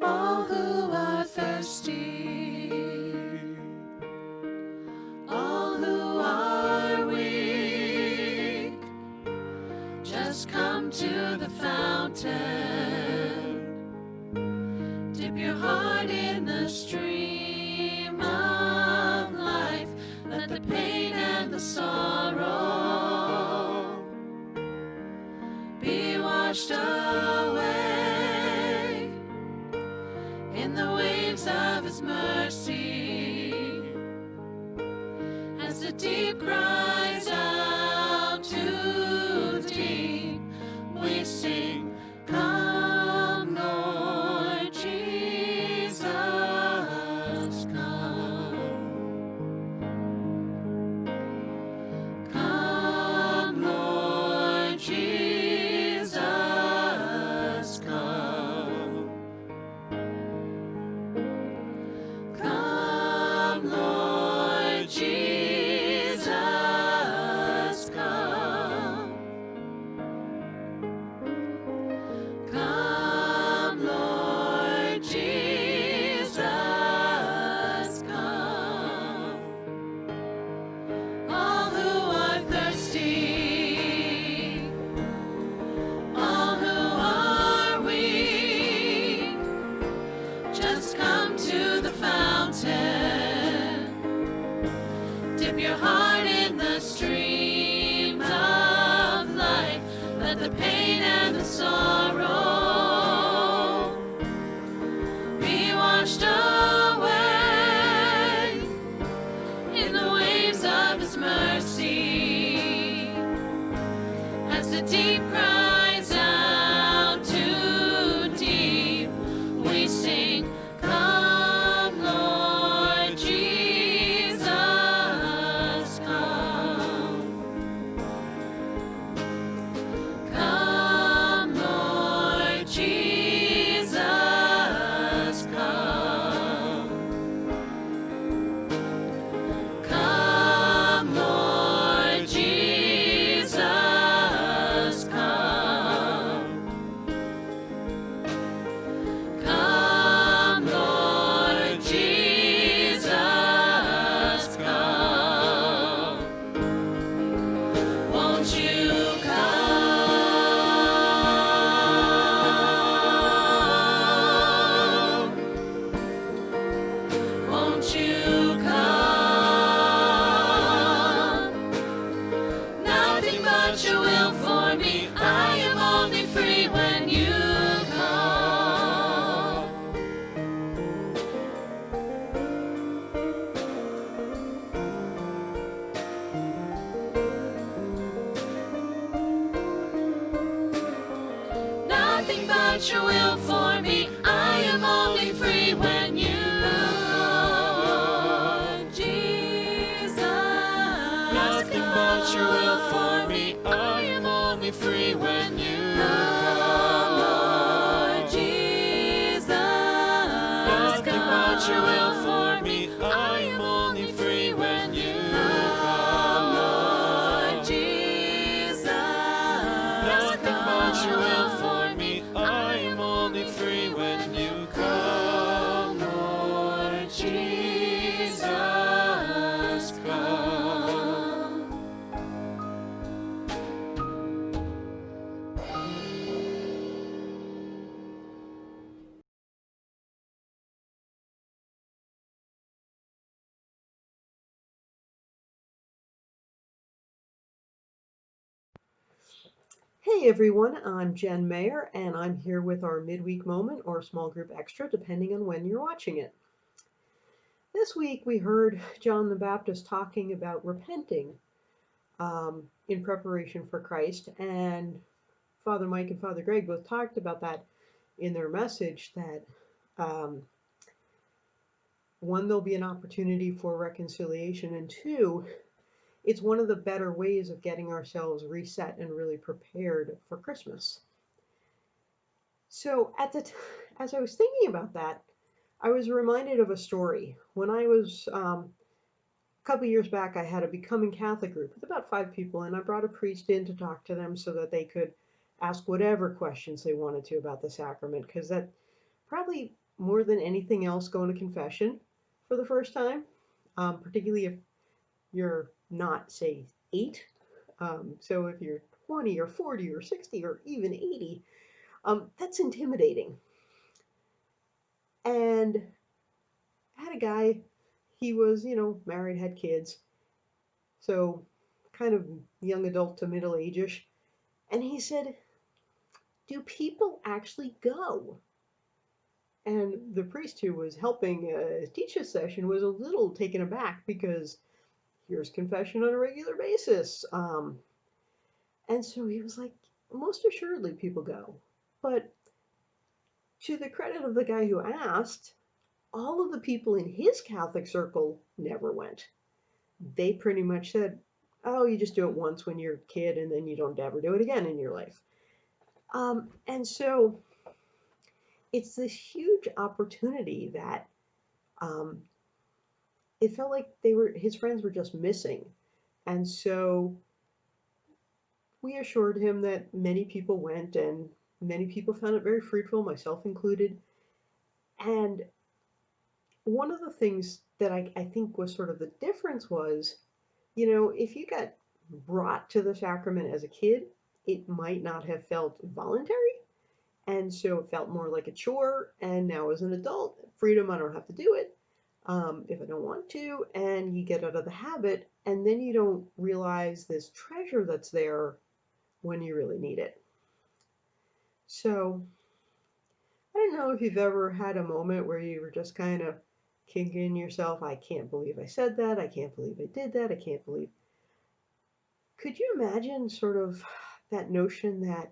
all who are thirsty, all who are weak, just come to the fountain. Dip your heart in the stream of life. Let the pain and the sorrow be washed away in the waves of His mercy. As the deep cries out to the deep, we sing, come, Lord Jesus, come. Come, Lord Jesus, come. Come, Lord Jesus, come. Come, Lord Jesus, come. All who are thirsty, all who are weak, just come to the fountain. Dip your heart in the streams of life. Let the pain and the sorrow be washed away in the waves of His mercy. As the deep cries out to deep, we sing, come, Lord Jesus, come. Come, Lord Jesus, come. Come, Lord Jesus, come. Come, Lord Jesus, come. Won't you come? Won't you come? Nothing but your will for me. I am only free when you come. Nothing but your will for me. I am only free when you come. Jesus, nothing but your will for me. I am only free when you come. Lord Jesus, nothing but your will for me. I am only free when you come. Lord Jesus, nothing but your will for me. I am only free when you come. Lord Jesus, come. Hey everyone, I'm Jen Mayer, and I'm here with our midweek moment or small group extra, depending on when you're watching it. This week we heard John the Baptist talking about repenting in preparation for Christ, and Father Mike and Father Greg both talked about that in their message, that one, there'll be an opportunity for reconciliation, and two, it's one of the better ways of getting ourselves reset and really prepared for Christmas. So as I was thinking about that, I was reminded of a story. When I was a couple years back, I had a Becoming Catholic group with about 5 people, and I brought a priest in to talk to them so that they could ask whatever questions they wanted to about the sacrament, because that probably more than anything else, going to confession for the first time, particularly if you're not, say, 8. So if you're 20 or 40 or 60 or even 80, that's intimidating. And I had a guy, he was, married, had kids, so kind of young adult to middle age-ish. And he said, do people actually go? And the priest who was helping teach this session was a little taken aback because here's confession on a regular basis. And so he was like, most assuredly people go. But to the credit of the guy who asked, all of the people in his Catholic circle never went. They pretty much said, oh, you just do it once when you're a kid and then you don't ever do it again in your life. And so it's this huge opportunity that um, it felt like his friends were just missing. And so we assured him that many people went and many people found it very fruitful, myself included. And one of the things that I think was sort of the difference was, if you got brought to the sacrament as a kid, it might not have felt voluntary. And so it felt more like a chore. And now as an adult, freedom, I don't have to do it if I don't want to. And you get out of the habit, and then you don't realize this treasure that's there when you really need it. So I don't know if you've ever had a moment where you were just kind of kicking yourself. I can't believe I said that. I can't believe I did that. I can't believe. Could you imagine sort of that notion that,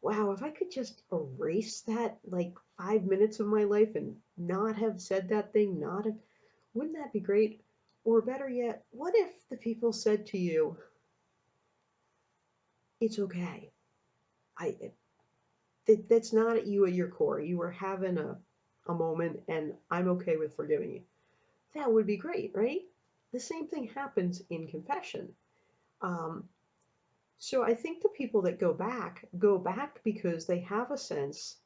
wow, if I could just erase that like 5 minutes of my life and not have said that thing, not have, wouldn't that be great? Or better yet, what if the people said to you, it's okay. That's not you at your core. You were having a moment and I'm okay with forgiving you. That would be great, right? The same thing happens in confession. Um, so I think the people that go back because they have a sense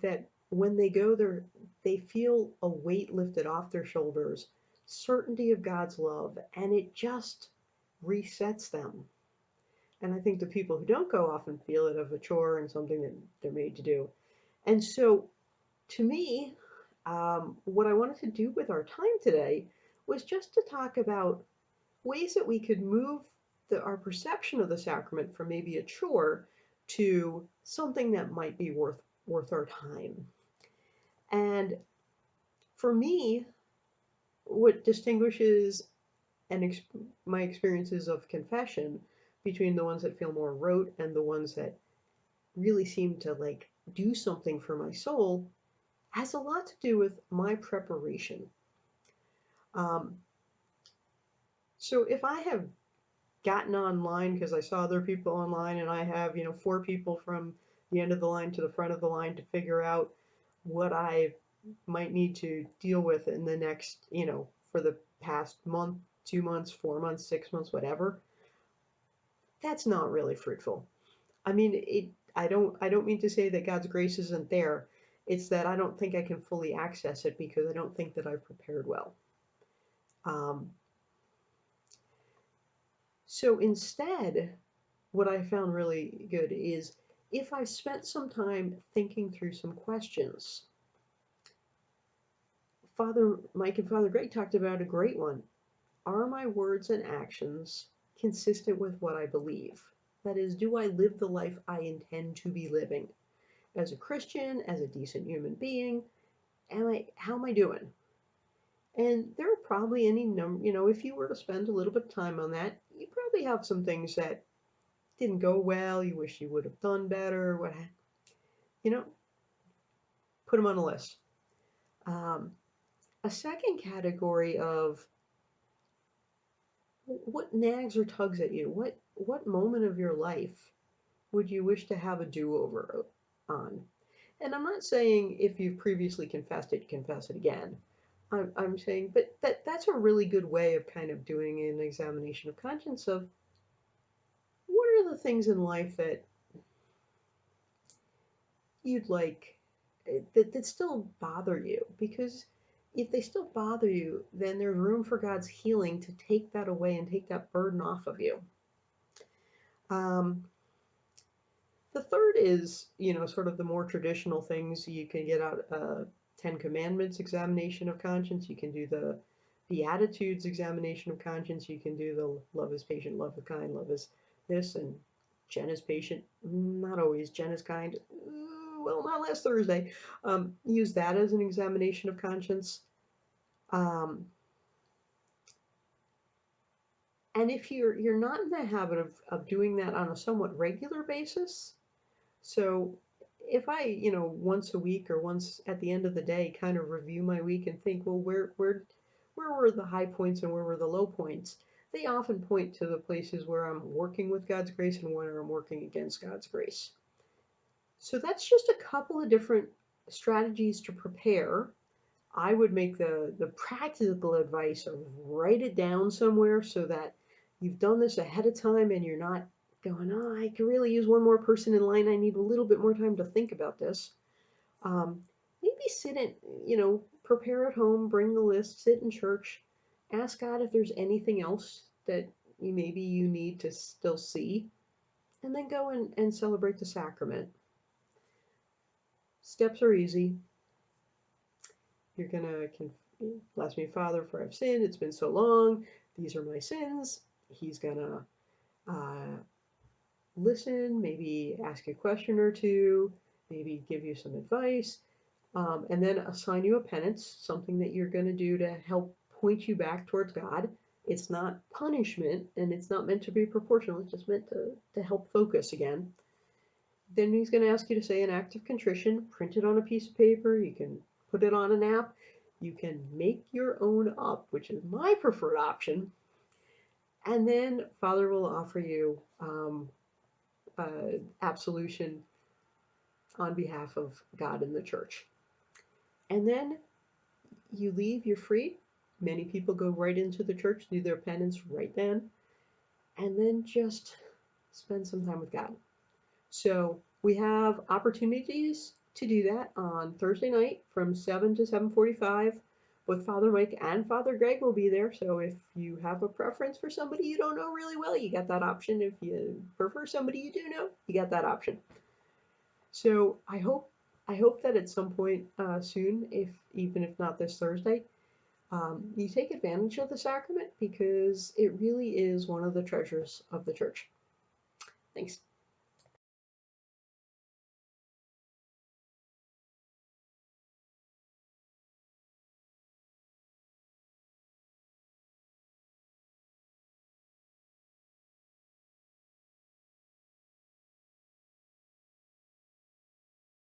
that when they go there, they feel a weight lifted off their shoulders, certainty of God's love, and it just resets them. And I think the people who don't go often feel it of a chore and something that they're made to do. And so, to me, what I wanted to do with our time today was just to talk about ways that we could move our perception of the sacrament from maybe a chore to something that might be worth our time. And for me, what distinguishes my experiences of confession between the ones that feel more rote and the ones that really seem to like do something for my soul has a lot to do with my preparation. Um, so if I have gotten online because I saw other people online and I have, 4 people from the end of the line to the front of the line to figure out what I might need to deal with in the next, for the past month, 2 months, 4 months, 6 months, whatever, that's not really fruitful. I mean, I don't mean to say that God's grace isn't there. It's that I don't think I can fully access it because I don't think that I've prepared well. Um, so instead, what I found really good is if I've spent some time thinking through some questions. Father Mike and Father Greg talked about a great one. Are my words and actions consistent with what I believe? That is, do I live the life I intend to be living? As a Christian, as a decent human being, how am I doing? And there are probably any number, if you were to spend a little bit of time on that, you probably have some things that didn't go well, you wish you would have done better, you know, put them on a list. Um, a second category of what nags or tugs at you? What moment of your life would you wish to have a do-over on? And I'm not saying if you've previously confessed it, confess it again. I'm saying, but that's a really good way of kind of doing an examination of conscience of what are the things in life that you'd like that still bother you, because if they still bother you, then there's room for God's healing to take that away and take that burden off of you. Um, the third is, sort of the more traditional things. You can get out Ten Commandments examination of conscience. You can do the Beatitudes examination of conscience. You can do the love is patient, love is kind, love is this, and Jen is patient. Not always. Jen is kind. Well, not last Thursday. Use that as an examination of conscience. Um, and if you're not in the habit of doing that on a somewhat regular basis, so if I, once a week or once at the end of the day, kind of review my week and think, well, where were the high points and where were the low points? They often point to the places where I'm working with God's grace and where I'm working against God's grace. So that's just a couple of different strategies to prepare. I would make the practical advice of write it down somewhere so that you've done this ahead of time and you're not going, oh, I could really use one more person in line. I need a little bit more time to think about this. Maybe sit and, prepare at home, bring the list, sit in church, ask God if there's anything else that maybe you need to still see, and then go and celebrate the sacrament. Steps are easy. You're gonna bless me, Father, for I've sinned. It's been so long. These are my sins. He's gonna uh, listen, maybe ask a question or two, maybe give you some advice, and then assign you a penance, something that you're gonna do to help point you back towards God. It's not punishment, and it's not meant to be proportional. It's just meant to help focus again. Then he's going to ask you to say an act of contrition, print it on a piece of paper. You can put it on an app. You can make your own up, which is my preferred option. And then Father will offer you absolution on behalf of God and the church. And then you leave, you're free. Many people go right into the church, do their penance right then, and then just spend some time with God. So we have opportunities to do that on Thursday night from 7 to 7:45. Both Father Mike and Father Greg will be there. So if you have a preference for somebody you don't know really well, you got that option. If you prefer somebody you do know, you got that option. So I hope that at some point soon, even if not this Thursday, you take advantage of the sacrament, because it really is one of the treasures of the church. Thanks.